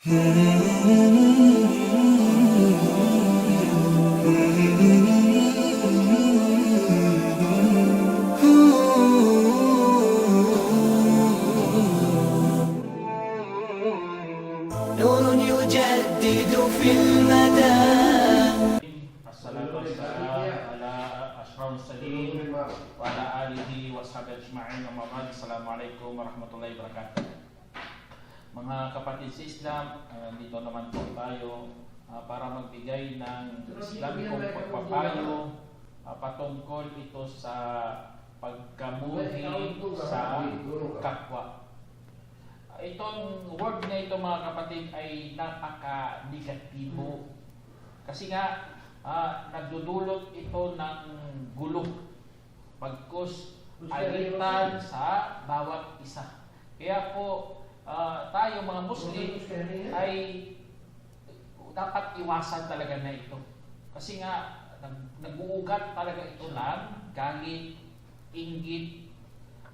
نور يجدد في المدى. Assalatu wassalam ala ashrafil mursalin wa ala alihi wa sahbihi ajma'in. Amma ba'd. Assalamualaikum warahmatullahi wabarakatuh. Mga kapatid sa Islam, dito naman po tayo para magbigay ng Islamikong pagpapayo patungkol ito sa pagkamuhi sa kapwa. Itong word na ito mga kapatid ay napaka-negatibo kasi nga nagdudulot ito ng gulo pagkus alitan sa bawat isa. Kaya po tayo mga Muslim ay dapat iwasan talaga na ito kasi nga nag-uugat talaga ito ng galit, inggit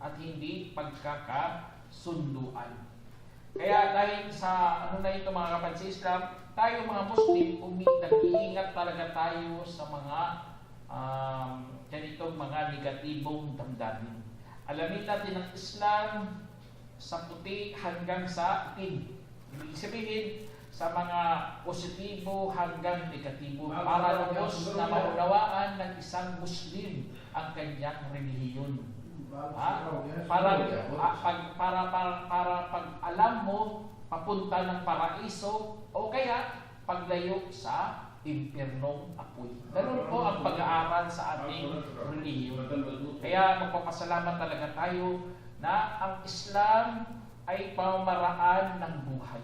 at hindi pagkakasunduan. Kaya dahil sa na ito mga kapatid sa Islam, tayo mga Muslim, nag-iingat talaga tayo sa mga ganitong mga negatibong damdamin. Alamin natin ang Islam sa puti hanggang sa itim. Ibig sabihin, sa mga positibo hanggang negatibo para lubos na maunawaan ng isang Muslim ang kanyang relihiyon. Para pag alam mo papunta ng paraiso o kaya paglayo sa impyernong apoy. Ganun po ang pag-aaral sa ating relihiyon. Kaya magpapasalamat talaga tayo na ang Islam ay pamamaraan ng buhay.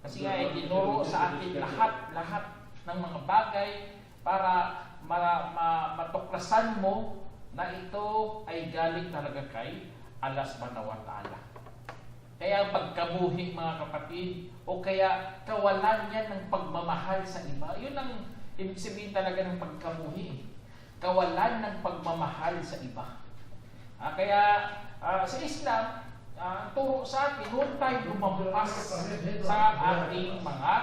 Kasi nga ay tinuro sa atin lahat ng mga bagay para matuklasan mo na ito ay galing talaga kay Allah Subhanahu wa Ta'ala. Kaya ang pagkamuhi mga kapatid o kaya kawalan yan ng pagmamahal sa iba, yun ang ibig sabihin talaga ng pagkamuhi. Kawalan ng pagmamahal sa iba. Kaya sa Islam, turo sa atin, huwag tayo lumampas sa ating mga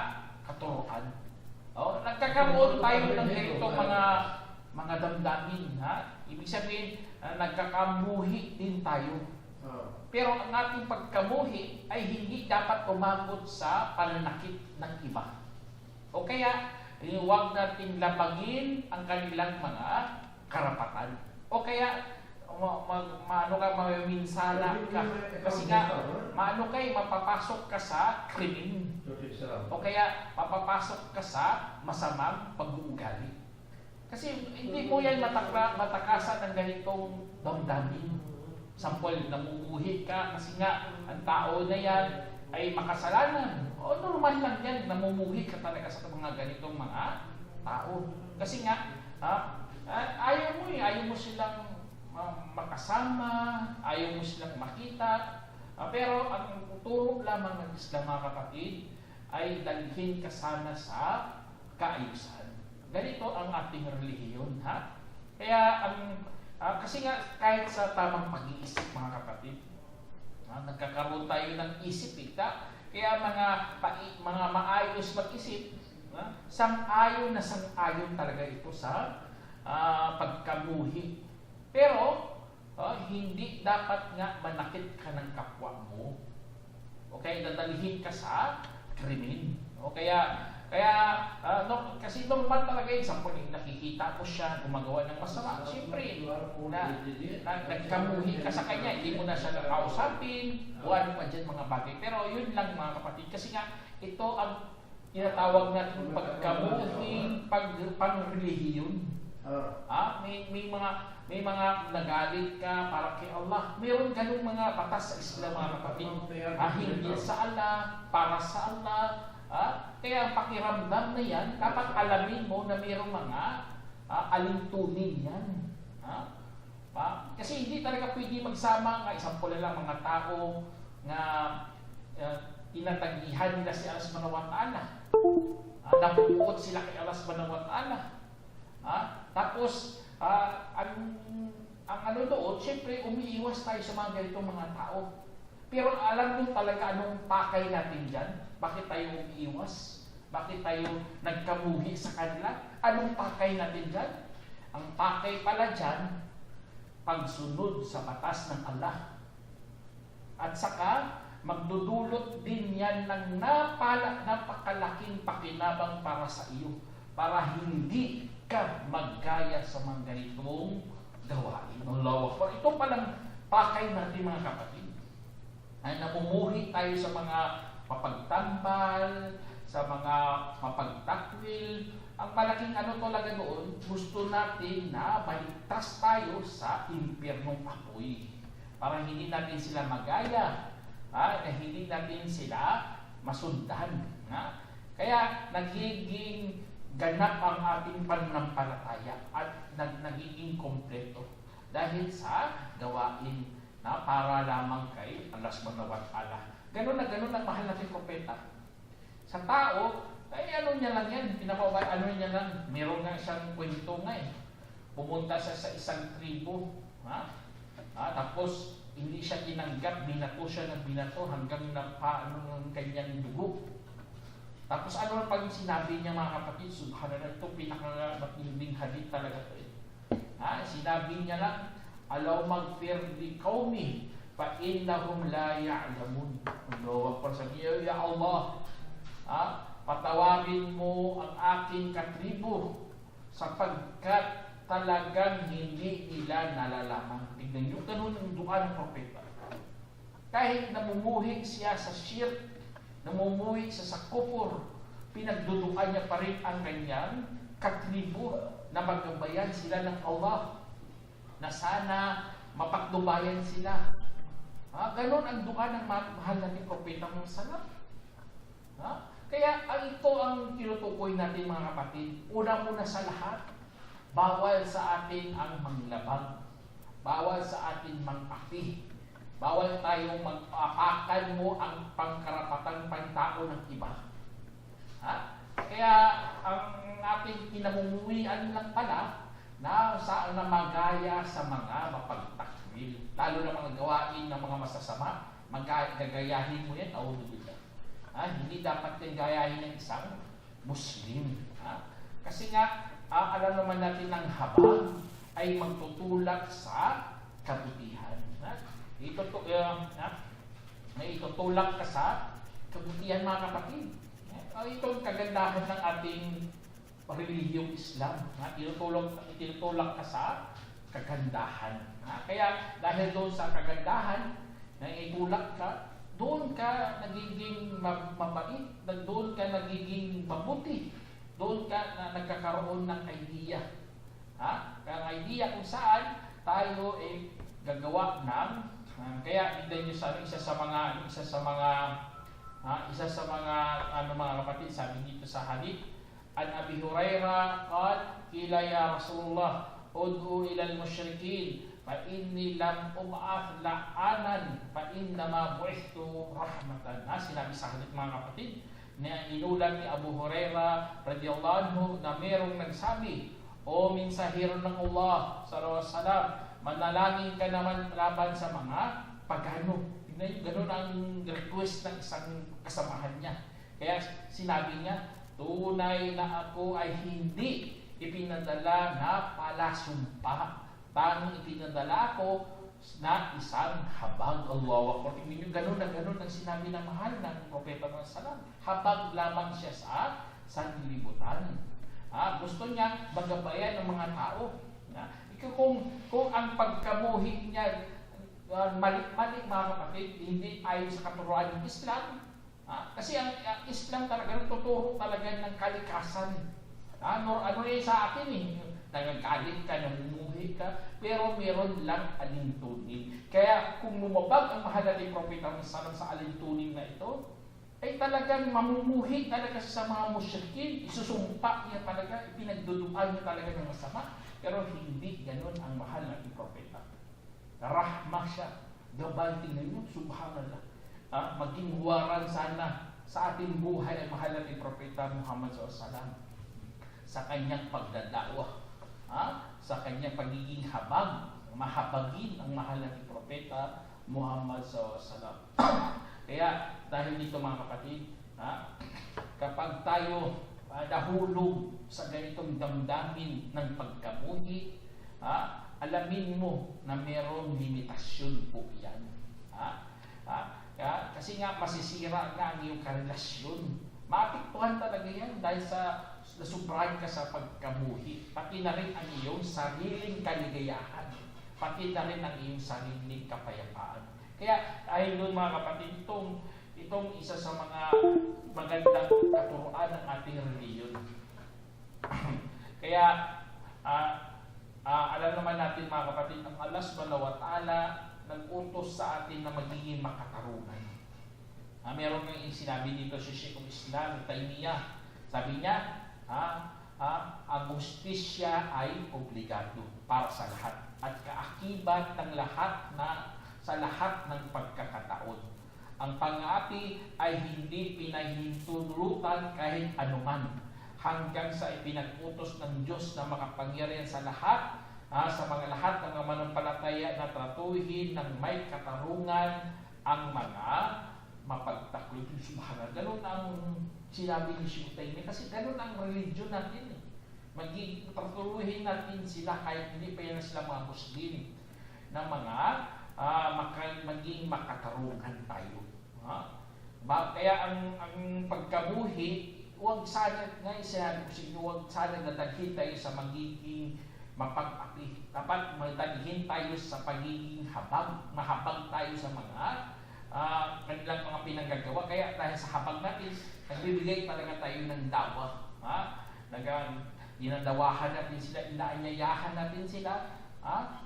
katuruan. Nagkakaroon tayo ng ganito mga damdamin. Ibig sabihin, nagkakamuhi din tayo. Pero ang ating pagkamuhi ay hindi dapat umabot sa pananakit ng iba. O kaya, huwag natin labagin ang kanilang mga karapatan. O kaya, maminsala ka. Kasi nga, mapapasok ka sa krimen. O kaya, mapapasok ka sa masamang pag-uugali. Kasi hindi mo yan matakasan ng ganitong damdamin. Sampol, namumuhi ka kasi nga ang tao na yan ay makasalanan. O normal lang yan, namumuhi ka talaga sa mga ganitong mga tao. Kasi nga, ayaw mo silang makasama, ayaw mo silang makita. Pero ang turo lamang ng Islam mga kapatid ay dalhin ka sana sa kaayusan. Ganito ang ating relihiyon, Kaya kasi nga kahit sa tamang pag-iisip mga kapatid, nagkakaroon tayo ng isip, kaya mga maayos mag-isip, sang-ayon talaga ito sa pagkamuhi. Pero hindi dapat nga manakit ka ng kapwa mo. Okay, dadalhin ka sa krimen. O kaya kasi normal talaga yun. Sampun, nakikita mo siya gumagawa ng masama. Siyempre, nagkamuhi ka sa kanya, hindi mo na siya nakausapin, o ano pa dyan mga bagay. Pero yun lang mga kapatid. Kasi nga, ito ang tinatawag natin pagkamuhi, pangrelihiyon. May mga nagalit ka para kay Allah. Mayroon ganung mga batas sa Islam mga kapatid. Hinggil sa Allah, para sa Allah. Kaya ang pakiramdam na yan, dapat alamin mo na mayroong mga alintunin yan. Kasi hindi talaga pwede magsama nga isang pula lang mga tao na tinatagihan nila si Allah Subhanahu wa Ta'ala. Napupukot sila kay Allah Subhanahu wa Ta'ala. Tapos, ang ano doon, siyempre umiiwas tayo sa mga ganitong mga tao. Pero alam mo talaga anong pakay natin dyan? Bakit tayo umiiwas? Bakit tayo nagkamuhi sa kanila? Anong pakay natin dyan? Ang pakay pala dyan, pagsunod sa batas ng Allah. At saka, magdudulot din yan ng napakalaking pakinabang para sa iyo. Para hindi ka maggaya sa mga ganitong gawain. Allahu Akbar. Ito palang pakay natin mga kapatid. Ay namumuhi tayo sa mga mapagtambal, sa mga mapagtakwil. Ang malaking ano talaga doon, gusto natin na baligtas tayo sa impyernong apoy. Para hindi natin sila magaya, na hindi natin sila masundan. Kaya nagiging ganap ang ating pananampalataya at nagiging kompleto dahil sa gawain na para lamang kay Allah subhanahu wa ta'ala. Ganun ang mahal natin propeta. Sa tao, ay ano niya lang yan, ano niya lang, meron nga isang kwento nga pumunta sa isang tribo, tapos hindi siya tinanggap, binato siya ng binato hanggang napaano ng kanyang dugo. Tapos ano pag sinabi niya mga kapatid, subhanallah, ito pinakamatinding hadith talaga ito. Sinabi niya lang, alaw magfir li qawmi fa innahum la ya'lamun. Allahu Akbar, sabi niya, ya Allah, patawarin mo ang aking katribo sapagkat talagang hindi nila nalalaman. Tignan niyo, ganun ang dua ng propeta. Kahit namumuhi siya sa shirk, namumuhi siya sa kufur, pinagdudukan niya pa rin ang kanyang katribo na maggabayan sila ng Allah, na sana mapagdubayan sila. Ganon ang dua ng mahal natin propeta ng salam. Kaya ito ang tinutukoy natin mga kapatid. Una-una sa lahat, bawal sa atin ang manglabag. Bawal sa atin mang-api. Bawal tayong mag-apakan mo ang pangkarapatang pantao ng iba. Kaya ang ating kinamumuhian lang pala na saan na magaya sa mga mapagtakwil. Lalo na mga gawain ng mga masasama, gagayahin mo yan, hindi dapat din gayahin ng isang Muslim. Kasi nga, alam naman natin ng habang ay magtutulak sa kabutihan. May itutulak ka sa kabutihan mga kapatid. Ito ang kagandahan ng ating relihiyong Islam. Tinutulak ka sa kagandahan. Kaya dahil doon sa kagandahan na itulak ka, doon ka nagiging mabait, doon ka nagiging mabuti, doon ka na nagkakaroon ng idea. Ang idea kung saan tayo gagawa ng kaya tignan niyo sa isa sa mga kapatid, sabi dito sa hadith, an Abi Hurairah qala ya Rasulullah ud'u ila al-musyrikin fa inni lam ub'ath la'anan fa innama bu'ithtu rahmatan. Sinabi sa hadith mga kapatid na inulat ni Abu Hurairah radhiyallahu anhu na merong nagsabi, o mensahero ng Allah sallallahu alaihi wasallam, manalangin ka naman laban sa mga pagano. Ganun ang request ng isang kasamahan niya. Kaya sinabi niya, tunay na ako ay hindi ipinadala na palasumpa. Tanging ipinadala ako na isang habag. Allahu Akbar. Tingnan niyo, ganun ang sinabi ng mahal ng Propeta Muhammad sallallahu alaihi wasallam. Habag lamang siya sa sanlibutan. Gusto niya magabayan ng mga tao. Kung ang pagkamuhi niya mali-mali mga kapatid, hindi ayon sa katuruan ng Islam. Kasi ang Islam talaga nagtuturo talaga ng kalikasan. Ano yan sa atin nagagalit ka, namumuhi ka, pero meron lang alintunin. Kaya kung lumabag ang mahal natin Propeta Muhammad sa alintunin na ito, ay talagang mamumuhi talaga sa mga musyrikin, isusumpa niya talaga, ipinagduduan niya talaga ng masama, pero hindi ganun ang mahal natin Propeta. Rahmah siya, gabay, tingnan niyo, subhanallah. Maging huwaran sana sa ating buhay ang mahal natin Propeta Muhammad SAW sa kanyang pagdadawa, sa kanyang pagiging habag, mahabagin ang mahal natin Propeta Muhammad SAW. Kaya dahil dito mga kapatid, Ha? Kapag tayo nahulog sa ganitong damdamin ng pagkamuhi, alamin mo na mayroong limitasyon po yan. Kasi nga masisira nga ang iyong karelasyon. Maapektuhan talaga yan dahil sa nasubrahan ka sa pagkamuhi. Pati na rin ang iyong sariling kaligayahan. Pati na rin ang iyong sariling kapayapaan. Kaya dahil doon mga kapatid, itong isa sa mga magandang katuruan ng ating reliyon. Kaya alam naman natin mga kapatid, ang Allah subhanahu wa ta'ala nag-utos sa atin na magiging makatarungan. Meron nga yung sinabi dito si Sheikhul Islam Taymiyah. Sabi niya, ang hustisya ay obligado para sa lahat at kaakibat ng lahat sa lahat ng pagkakataon. Ang pang-api ay hindi pinahintulutan kahit anuman hanggang sa ipinag-utos ng Diyos na makapangyarihan sa lahat, sa mga lahat ng manampalataya na tratuhin ng may katarungan ang mga mapagtaklod. Subhanallah. Ganun ang sinabi ni Sheikh Taymiyah kasi ganun ang religion natin. Tratuhin natin sila kahit hindi pa yan sila mga Muslim na mga maging makatarungan tayo. Kaya ang pagkabuhi, huwag sana, nga sinabi ko sa inyo, huwag sana nadaghin tayo sa magiging mapag-api. Dapat madaghin tayo sa pagiging mahabag tayo sa mga kanilang mga pinanggagawa. Kaya dahil sa habag natin, nagbibigay talaga tayo ng dawa. Inandawahan natin sila, inaanyayahan natin sila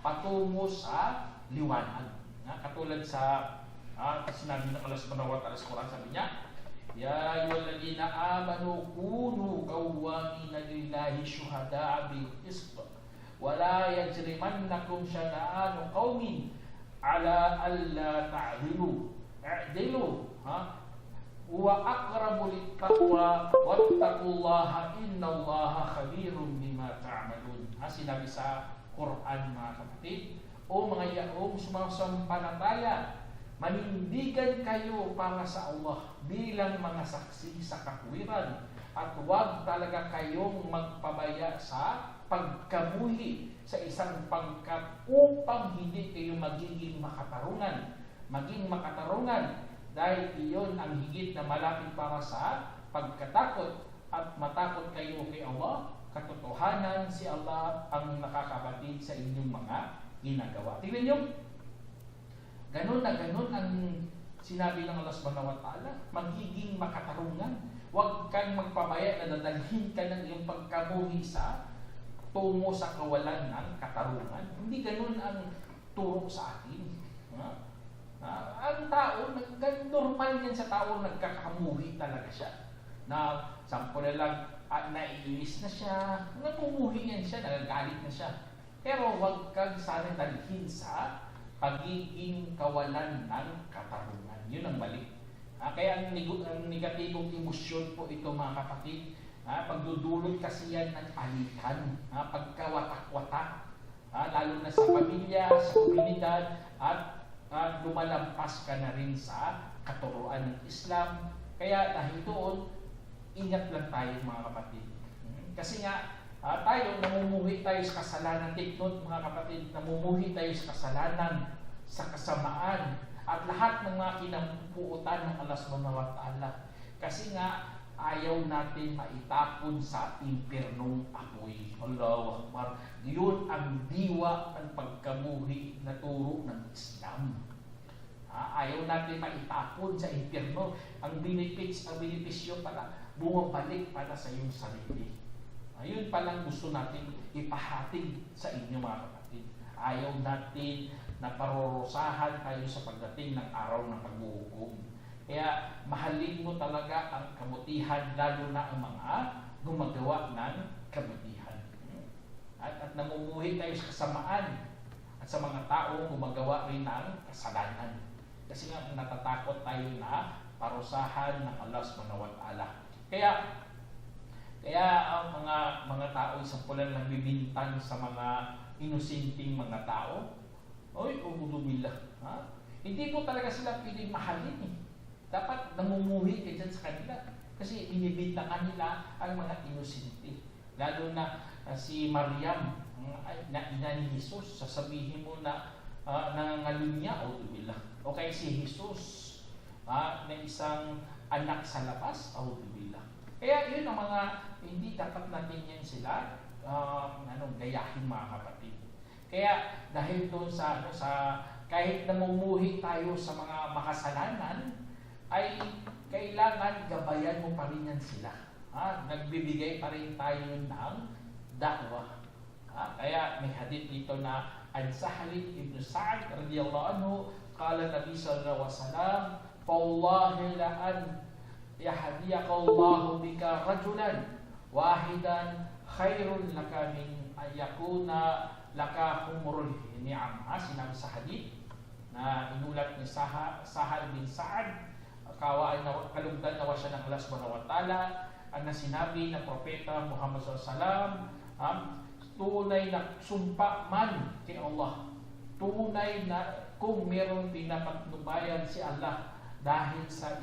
patungo sa liwanag. Katulad sa sinabi ng Allah subhanahu wa ta'ala sa Quran, sabi niya, Ya ayyuhalladhina amanu kunu qawwamina lillahi syuhada'a bil qist wa la yajrimannakum shana'anu qaumin ala alla ta'dilu i'dilu wa aqrabu lit-taqwa wattaqullaha innallaha khabirun bima ta'malun. Sinabi sa Quran mga kapatid, o mga yaong sumasampalataya, manindigan kayo para sa Allah bilang mga saksi sa katwiran at huwag talaga kayong magpabaya sa pagkamuhi sa isang pangkat upang hindi kayo magiging makatarungan. Maging makatarungan dahil iyon ang higit na malapit para sa pagkatakot at matakot kayo kay Allah. Katotohanan si Allah ang nakakabatid sa inyong mga ginagawa. Tingnan niyo, ganun na ganun ang sinabi ng Allah subhanahu wa ta'ala, magiging makatarungan. Huwag kang magpabaya na dadalhin ka ng iyong pagkamuhi sa tungo sa kawalan ng katarungan. Hindi ganun ang turo sa atin. Ang tao, normal yan sa tao, nagkakamuhi talaga siya. Na sampo na lang, naiinis na siya, namumuhi yan siya, nagagalit na siya. Pero huwag kang sana dalhin sa pagiging kawalan ng katarungan. Yun ang mali. Kaya ang negatibong emosyon po ito mga kapatid, pagdudulot kasi yan ng alitan, pagkawatak-watak, lalo na sa pamilya, sa komunidad, at lumalampas ka na rin sa katuruan ng Islam. Kaya dahil doon, ingat lang tayo mga kapatid. Kasi nga, tayo, namumuhi tayo sa kasalanan. Take note mga kapatid, namumuhi tayo sa kasalanan, sa kasamaan, at lahat ng mga kinampuutan ng Allah subhanahu wa ta'ala. Kasi nga, ayaw natin maitapon sa impernong apoy. Allahu Akbar. Yun ang diwa ng pagkamuhi na turo ng Islam. Ayaw natin maitapon sa impierno. Ang benepisyo pala, bumabalik para sa iyong sarili. Ayun palang gusto natin ipahatid sa inyo mga kapatid. Ayaw natin na parorosahan tayo sa pagdating ng araw ng paghuhukom. Kaya mahalin mo talaga ang kabutihan, lalo na ang mga gumagawa ng kabutihan. At namumuhi tayo sa kasamaan at sa mga taong gumagawa rin ng kasalanan. Kasi nga natatakot tayo na parusahan ng Allah subhanahu wa ta'ala. Kaya ang mga tao isang pulan lang bibintang sa mga inusinting mga tao. Ubudubillah. Hindi po talaga sila piling mahalin. Dapat namumuhi ka dyan sa kanila. Kasi binibintangan nila ang mga inosente. Lalo na si Mariam, na ina ni Jesus, sasabihin mo na nangangalunya niya, o kaya si Jesus, na isang anak sa labas, Kaya yun ang mga, hindi dapat natin yan sila gayahin mga kapatid. Kaya dahil doon sa kahit namumuhi tayo sa mga makasalanan, ay kailangan gabayan mo pa rin yan sila. Nagbibigay pa rin tayo ng da'wah. Kaya may hadith dito na an Sahal ibn Sa'd radiyallahu anhu, qala Nabi sallallahu alaihi wasallam, "Fawallahi la an yahdiyaka Allahu bika rajulan wahidan khairun laka min ayakuna laka humurul ni'am." Sinabi sa hadith na inulat ni Sahal bin Sa'd, kalugdan nawa siya ng Allah subhanahu wa ta'ala, ang sinabi ng Propeta Muhammad sallallahu alaihi wasallam, tunay na sumpa man kay Allah, tunay na kung meron pinapatnubayan si Allah dahil sa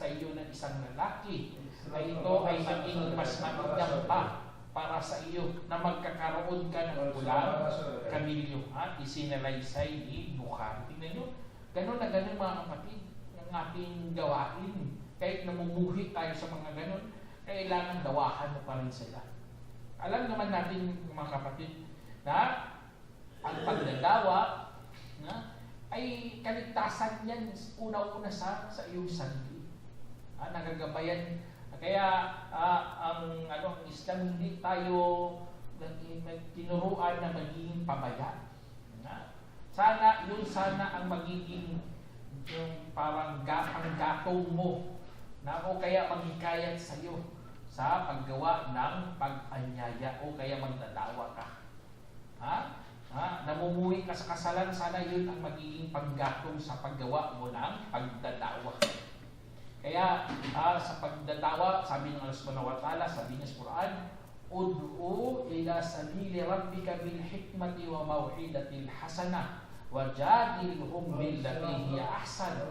iyo ng isang lalaki, ay ito ay maging mas magandang pa para sa iyo na magkakaroon ka ng ulang kamilyo. Isinalaysay ni Bukhari. Tingnan nyo, ganun na ganun mga kapatid ng ating gawain. Kahit namumuhi tayo sa mga ganun, kailangan dawahan mo pa rin sila. Alam naman natin mga kapatid na ang pagdadawa ay kaligtasan yan una-una sa iyong sarili. Nagagabayan. Kaya ang Islam, hindi tayo tinuruan na magiging pabaya. Sana ang magiging yung parang ang gatong mo o kaya maghikayat sa iyo sa paggawa ng pag-anyaya o kaya magdadawa ka. Namumuhi ka sa kasalan, sana yun ang magiging paggatong sa paggawa mo ng pagdadawa. Kaya sa pagdadawa, sabi ng Allah subhanahu wa ta'ala, sabi niya sa Quran, "Ud'u ila sabili rabbika bil hikmati wa mau'idatil hasanah wajadilhum billati hiya ahsan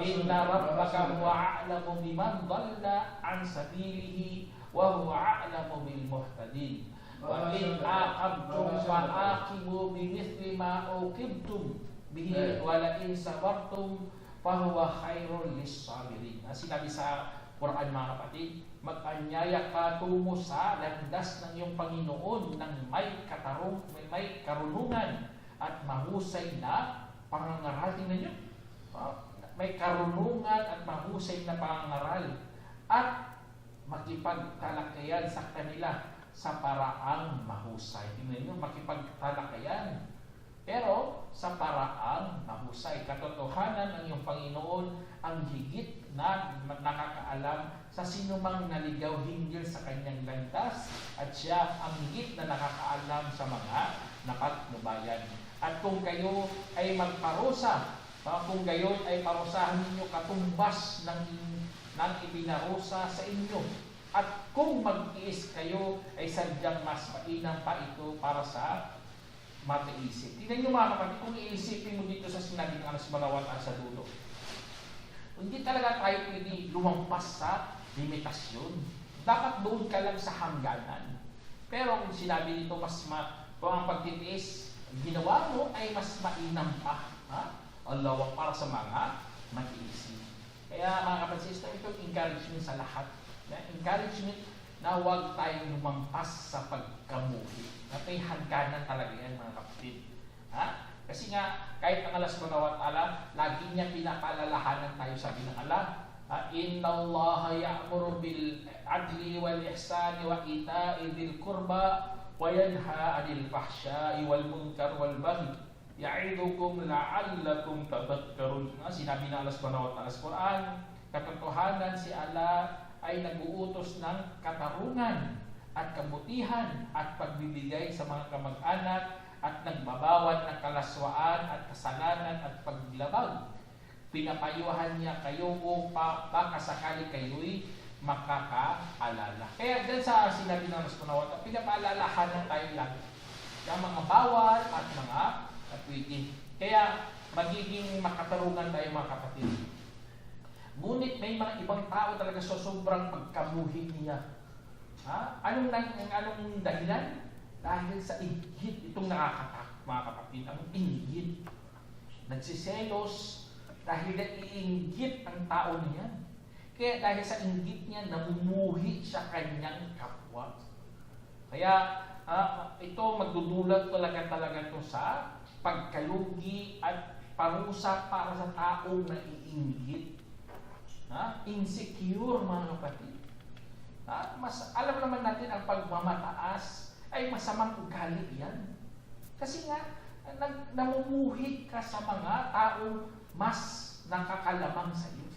inna rabbaka huwa a'lamu biman dhalla an sabilihi wa huwa a'lamu bil muhtadin wa in aqabtum fa'aqibu bimithli ma uqibtum bihi wa la in sabartum fa huwa khairul lis-sabirin." Sinabi sa Quran mga kapatid, mag-anyaya ka tungo sa landas ng iyong Panginoon ng may karunungan at mahusay na pangangaral. Tingnan nyo, may karunungan at mahusay na pangangaral at makipagtalakayan sa kanila sa paraang mahusay. Tingnan nyo, makipagtalakayan pero sa paraang mahusay. Katotohanan ng iyong Panginoon ang higit na nakakaalam sa sinumang naligaw hinggil sa kanyang landas, at siya ang higit na nakakaalam sa mga napatnubayan. At kung kayo ay magparusa, kung gayon ay parusahan ninyo katumbas ng ibinarusa sa inyo. At kung mag-iis kayo, ay sadyang mas mainam pa ito para sa matiisip. Tingnan nyo mga kapatid, kung iisipin mo dito sa sinabi ng Allah subhanahu wa ta'ala sa dulo, hindi talaga tayo pwede lumampas sa limitasyon. Dapat doon ka lang sa hangganan. Pero kung sinabi dito, kung ang pagtitiis ginawa mo ay mas mainam pa. Allah, para sa mga mag-iisip. Kaya mga kapatid, ito encouragement sa lahat. Encouragement na huwag tayong lumampas sa pagkamuhi. At may hangganan talaga yan mga kapatid. Kasi nga, kahit ang Allah subhanahu wa ta'ala, lagi niya pinapaalalahanan tayo, sabi ng Allah, "Inna Allah ya'muru bil adli wal ihsani wa ita'i bil qurba wa yanha 'anil fahsya'i wal munkar wal baghi ya'idukum la'allakum tadhakkarun." Sinabi ng Allah subhanahu wa ta'ala sa Quran, katotohanan si Allah ay nag-uutos ng katarungan at kabutihan at pagbibigay sa mga kamag-anak at nagbabawal ng kalaswaan at kasalanan at paglabag. Pinapayuhan niya kayo upang baka sakali kayo'y makakaalala. Kaya dyan sa sinabi ng Rasulullah, pinapaalalahan tayo lang ng mga bawal at mga pwede. Kaya magiging makatarungan tayo mga kapatid. Ngunit may mga ibang tao talaga sa sobrang pagkamuhi niya. Anong dahilan? Dahil sa inggit. Itong nakakatakot mga kapatid, ang inggit. Nagsiselos dahil naiinggit ang tao niya. Kaya dahil sa inggit niya, namumuhi sa kanyang kapwa. Kaya ito magdudulot talaga ito sa pagkalugi at parusa para sa taong naiinggit. Insecure mga kapatid. Alam naman natin ang pagmamataas ay masamang ugali yan. Kasi nga, namumuhi ka sa mga taong mas nakakalamang sa iyo.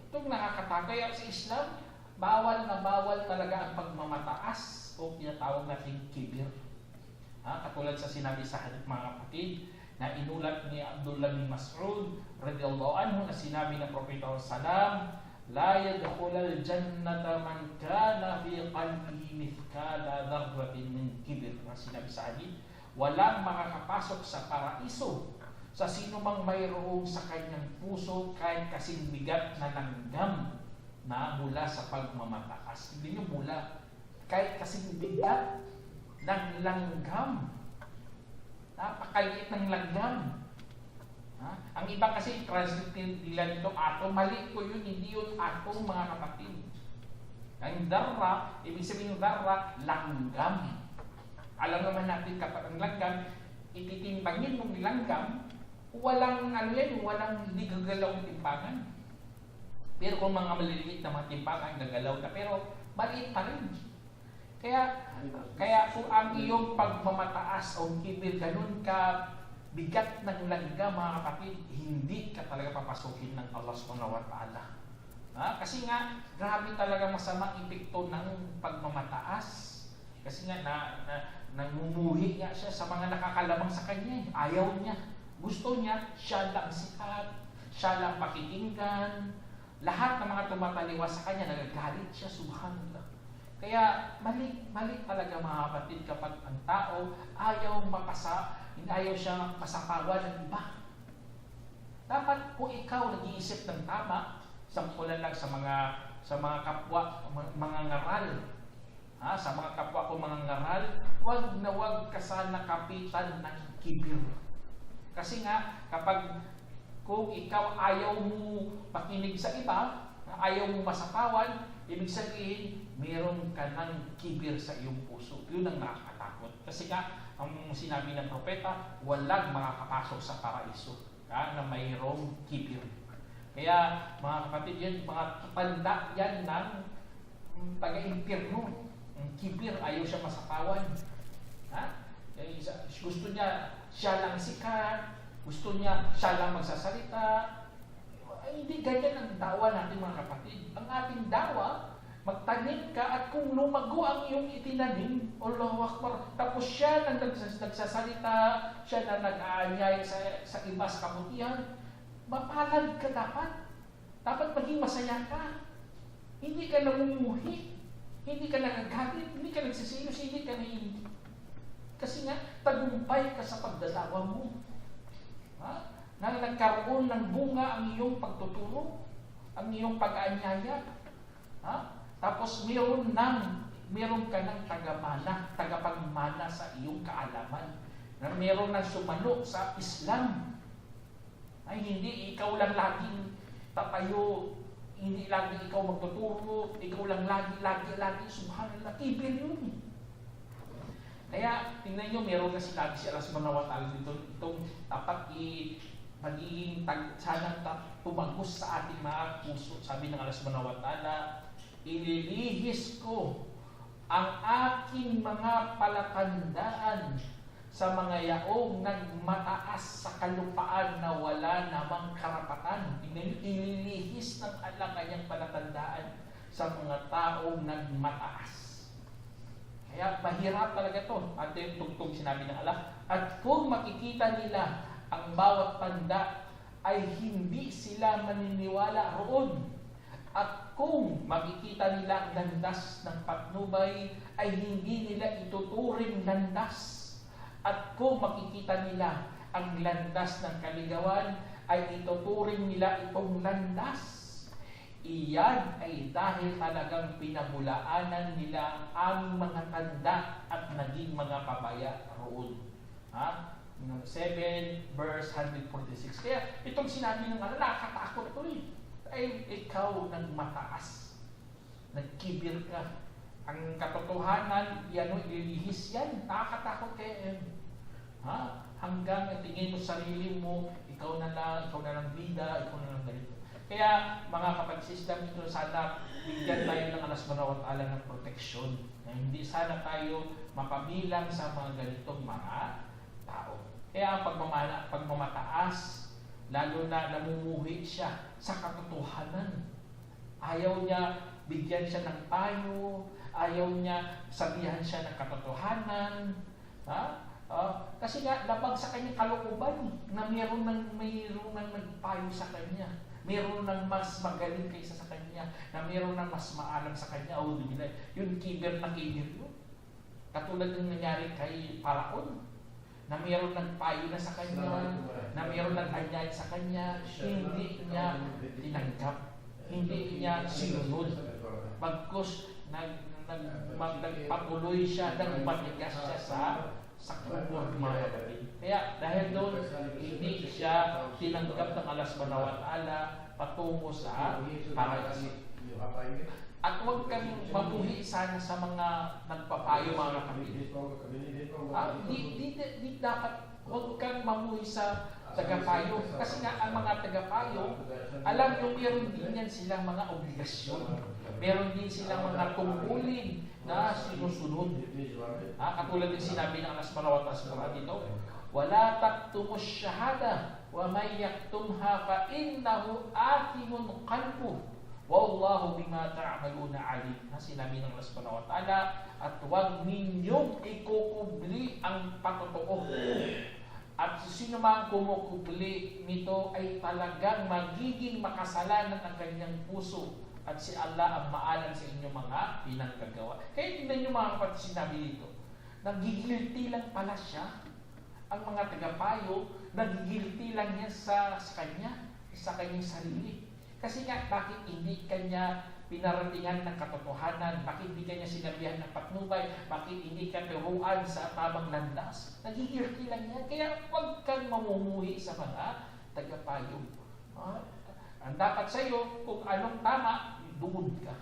Itong nakakatakot. Kaya sa Islam, bawal na bawal talaga ang pagmamataas o tinatawag nating kibir. Katulad sa sinabi sa hadith mga kapatid, na inulat ni Abdullah bin Mas'ud radhiyallahu anhu na sinabi ng Propeta sallam, la yadkhulul jannata man kana fi qalbihi mithqala dharratin min kibr. Sinabi sa hadith, walang makakapasok sa paraiso sa sino mang mayroong sa kanyang puso kahit kasing bigat na langgam na mula sa pagmamataas. Hindi nyo mula, kahit kasing bigat ng langgam. Napakaliit ng langgam. Ang iba kasi translate nila dito atom. Mali ko yun, hindi yun atom mga kapatid. Ang darra, ibig sabihin ng darra, langgam. Alam naman natin kapag ang langgam, ititimbangin mong langgam, walang walang hindi gagalaw ng timbangan. Pero kung mga maliliit na mga timbangan, gagalaw ka, pero maliit pa rin. Kaya kung ang iyong pagmamataas o kibir, ganun ka bigat ng langgam mga kapatid, hindi ka talaga papasukin ng Allah subhanahu wa ta'ala. Kasi nga, grabe talaga masamang epekto ng pagmamataas. Kasi nga, namumuhi nga siya sa mga nakakalamang sa kanya. Ayaw niya. Gusto niya, siya lang sikat, siya lang pakikinggan. Lahat ng mga tumataliwa sa kanya, nagagalit siya, subhanallah. Kaya mali talaga mga kapatid kapag ang tao ayaw siya masapawan ng iba. Dapat kung ikaw nag-iisip ng tama, sampulan lang sa mga kapwa, mga ngaral. Sa mga kapwa ko mga ngaral, wag ka sana kapitan ng kibir. Kasi nga, kung ikaw ayaw mo makinig sa iba, ayaw mo masapawan, ibig sabihin, meron ka ng kibir sa iyong puso. Yun ang nakakatakot. Kasi nga, ang sinabi ng propeta, walang makakapasok sa paraiso na mayroong kibir. Kaya, mga kapatid, yan, mga tanda yan ng taga-impirno. Ang kibir, ayaw siya masapawan. Gusto niya, siya lang sikat. Gusto niya, siya lang magsasalita. Hindi ganyan ang dawa natin mga kapatid. Ang ating dawa, magtanim ka at kung lumago ang iyong itinanim, Allahu Akbar, tapos siya nang nagsasalita, siya na nag-aanyay sa iba sa kabutihan, mapalad ka dapat. Dapat maging masaya ka. Hindi ka namumuhi, hindi ka nagagalit, hindi ka nagsisiyos, hindi ka naiinggit. Kasi nga, tagumpay ka sa pagdalawa mo. Na nagkaroon ng bunga ang iyong pagtuturo, ang iyong pag-aanyaya. Tapos meron ka ng tagapagmana sa iyong kaalaman. Na meron ng sumalo sa Islam. Ay hindi ikaw lang laging tatayo, hindi lagi ikaw magtuturo, ikaw lang lagi, subhanallah, kibir yun. Kaya tingnan nyo, meron na sinabi si Allah subhanahu wa ta'ala dito, itong dapat magiging sanang tumagos sa ating mga puso. Sabi ng Allah subhanahu wa ta'ala, ililihis ko ang aking mga palatandaan sa mga yaong nagmataas sa kalupaan na wala namang karapatan. Ililihis ng Allah kanyang palatandaan sa mga taong nagmataas. Kaya mahirap talaga ito. At yung tugtog sinabi ng Allah. At kung makikita nila ang bawat tanda, ay hindi sila maniniwala roon. At kung makikita nila ang landas ng patnubay, ay hindi nila ituturing landas. At kung makikita nila ang landas ng kaligawan, ay ituturing nila itong landas. Iyan ay dahil talagang pinabulaanan nila ang mga tanda at naging mga pabaya roon. 7 verse 146. Kaya itong sinabi ng nakakatakot to eh. Ay ikaw nagmataas, nagkibir ka. Ang katotohanan, yan o ililihis yan. Nakakatakot kayo yan. Hanggang tingin mo sarili mo, ikaw na lang bida, ikaw na lang ganito. Kaya mga kapag-system ito, sana bigyan tayo ng alas manawat ala ng proteksyon. Na hindi sana tayo mapabilang sa mga ganitong mga tao. Kaya ang pagmamataas, lalo na namumuhi siya sa katotohanan. Ayaw niya bigyan siya ng payo, ayaw niya sabihan siya ng katotohanan. Kasi nga, labag sa kanyang kalooban na mayroon nang nagpayo sa kanya. Mayroon nang mas magaling kaysa sa kanya, na mayroon nang mas maalam sa kanya. Yung kibir na kibir yun. Katulad ng nangyari kay Paraon, na mayroon nang payo na sa kanya, na mayroon nang anyay sa kanya, hindi niya tinanggap, hindi niya sinunod. Bagkus nagpatuloy siya, nagmatigas siya sa kubor, mga kapatid. Kaya dahil doon, hindi siya tinanggap ng alas manawat ala patungo sa paraiso. At huwag kang mabuhi sana sa mga nagpapayo, mga kapatid. Di dapat, huwag kang mabuhi sa tagapayo. Kasi nga ang mga tagapayo, alam nyo, meron din yan silang mga obligasyon. Meron din silang mga tungkulin na sinusunod. Katulad din sinabi ng alas manawat sa Quran dito, wala taktumus syahada wa may yaktumha fa innahu athimun qalbu wallahu bima ta'maluna alim. Sinabi ng Allah subhanahu wa ta'ala, at huwag ninyong ikukubli ang patotoo. At sino mang kumukubli nito ay talagang magiging makasalanan ang kanyang puso. At si Allah ang maalam sa inyong mga pinanggagawa. Kaya tingnan nyo mga kapatid, sinabi dito, nagigilty lang pala siya. Ang mga tagapayo, nagigilty lang niya sa kanya, sa kanyang sarili. Kasi nga, bakit hindi kanya pinaratingan ng katotohanan? Bakit hindi kanya sinabihan ng patnubay? Bakit hindi ka turuan sa tamang landas? Nagigilty lang niya. Kaya huwag kang mamumuhi sa mga tagapayo. Ang dapat sa iyo, kung anong tama, doon ka.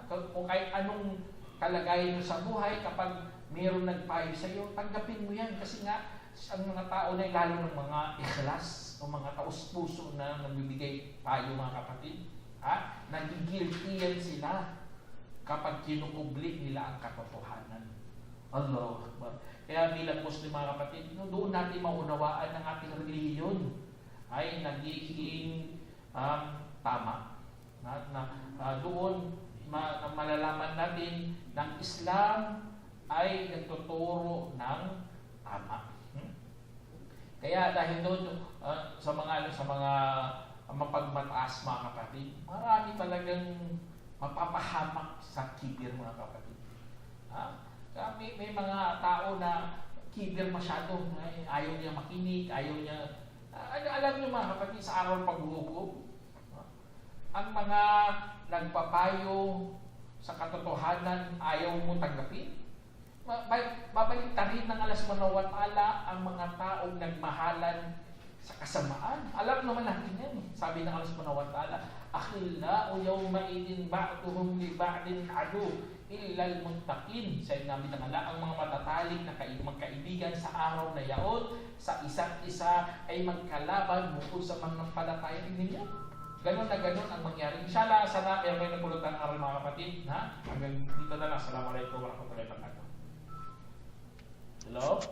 Kung kahit anong kalagayan mo sa buhay, kapag mayroong nagpayo sa iyo, tanggapin mo yan. Kasi nga, ang mga tao na lalo ng mga ikhlas, o mga taus-puso na nagbibigay payo, mga kapatid, nagigilty yan sila kapag kinukubli nila ang katotohanan. Allahu Akbar. Kaya bilang Muslim, mga kapatid, doon natin maunawaan ang ating relihiyon ay nagiging tama. Doon malalaman natin ng Islam ay nagtuturo ng tama. Kaya dahil doon sa mga mapagmataas, mga kapatid, marami talagang mapapahamak sa kibir, mga kapatid. May mga tao na kibir masyado, ayaw niya makinig, ayaw niya. Alam niyo, mga kapatid, sa araw paghuhukom, ang mga nagpapayo sa katotohanan ayaw mo tanggapin. Babaliktarin ng Allah subhanahu wa ta'ala ang mga taong nagmahalan sa kasamaan. Alam naman natin yan. Sabi ng Allah subhanahu wa ta'ala, akhillau yawma idin ba'duhum li ba'din adu illa al-muttaqin. Sabi namin ng Allah, ang mga matatalik na magkaibigan sa araw na yaon, sa isa't isa ay magkalaban bukod sa mga palataya. Tingnan niyo. Ganon na ganon ang mangyari. Inshallah, sana may napulutan ng aral, mga kapatid. Hanggang dito na lang. Assalamualaikum warahmatullahi wabarakatuh. Hello?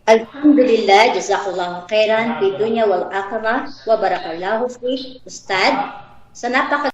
Alhamdulillah, jazakallahu khairan fi dunya wal akhirah wa barakallahu fi Ustad. Sa napaka